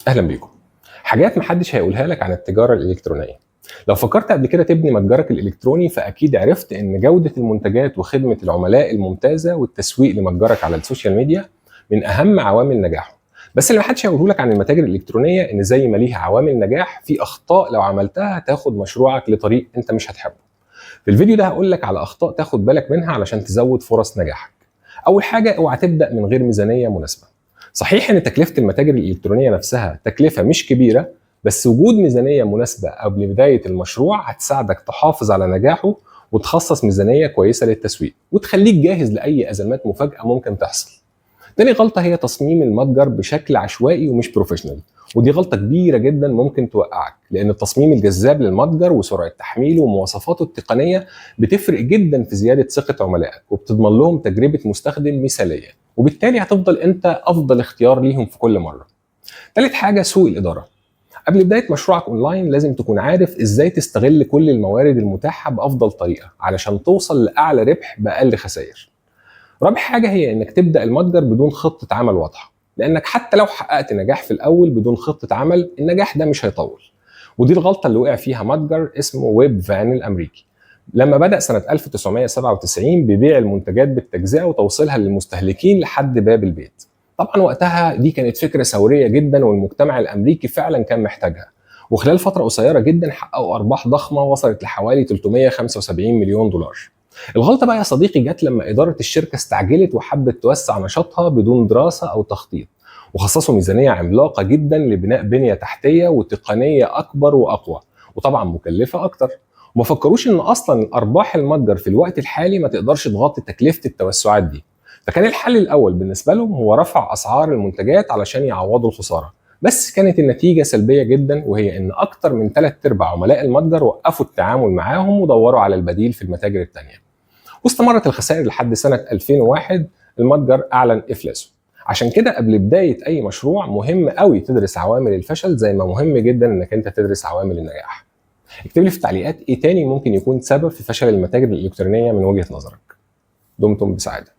اهلا بيكم. حاجات محدش هيقولها لك عن التجاره الالكترونيه. لو فكرت قبل كده تبني متجرك الالكتروني فاكيد عرفت ان جوده المنتجات وخدمه العملاء الممتازه والتسويق لمتجرك على السوشيال ميديا من اهم عوامل نجاحه. بس اللي محدش هيقوله لك عن المتاجر الالكترونيه ان زي ما ليها عوامل نجاح في اخطاء لو عملتها هتاخد مشروعك لطريق انت مش هتحبه. في الفيديو ده هقول لك على اخطاء تاخد بالك منها علشان تزود فرص نجاحك. اول حاجه اوعى تبدا من غير ميزانيه مناسبه. صحيح ان تكلفه المتاجر الالكترونيه نفسها تكلفه مش كبيره، بس وجود ميزانيه مناسبه قبل بدايه المشروع هتساعدك تحافظ على نجاحه وتخصص ميزانيه كويسه للتسويق وتخليك جاهز لاي ازمات مفاجاه ممكن تحصل. تاني غلطه هي تصميم المتجر بشكل عشوائي ومش بروفيشنال، ودي غلطه كبيره جدا ممكن توقعك لان التصميم الجذاب للمتجر وسرعه تحميله ومواصفاته التقنيه بتفرق جدا في زياده ثقه عملائك وبتضمن لهم تجربه مستخدم مثاليه، وبالتالي هتفضل انت افضل اختيار ليهم في كل مره. تالت حاجه سوء الاداره. قبل بدايه مشروعك اونلاين لازم تكون عارف ازاي تستغل كل الموارد المتاحه بافضل طريقه علشان توصل لاعلى ربح باقل خسائر. رابع حاجه هي انك تبدا المتجر بدون خطه عمل واضحه، لانك حتى لو حققت نجاح في الاول بدون خطه عمل النجاح ده مش هيطول. ودي الغلطه اللي وقع فيها متجر اسمه ويب فان الامريكي لما بدا سنه 1997 ببيع المنتجات بالتجزئه وتوصيلها للمستهلكين لحد باب البيت. طبعا وقتها دي كانت فكره ثوريه جدا والمجتمع الامريكي فعلا كان محتاجها، وخلال فتره قصيره جدا حققوا ارباح ضخمه وصلت لحوالي 375 مليون دولار. الغلطة بقى يا صديقي جت لما إدارة الشركة استعجلت وحبت توسع نشاطها بدون دراسة أو تخطيط، وخصصوا ميزانية عملاقة جدا لبناء بنية تحتية وتقنية أكبر وأقوى وطبعا مكلفة أكتر. وما فكروش إن أصلا أرباح المتجر في الوقت الحالي ما تقدرش تغطي تكلفة التوسعات دي. فكان الحل الأول بالنسبة لهم هو رفع أسعار المنتجات علشان يعوضوا الخسارة، بس كانت النتيجة سلبية جدا، وهي إن أكتر من 3/4 عملاء المتجر وقفوا التعامل معاهم ودوروا على البديل في المتاجر التانية. واستمرت الخسائر لحد سنة 2001 المتجر أعلن إفلاسه. عشان كده قبل بداية أي مشروع مهم قوي تدرس عوامل الفشل زي ما مهم جدا إنك أنت تدرس عوامل النجاح. اكتب لي في التعليقات إيه تاني ممكن يكون سبب في فشل المتاجر الإلكترونية من وجهة نظرك. دمتم بسعادة.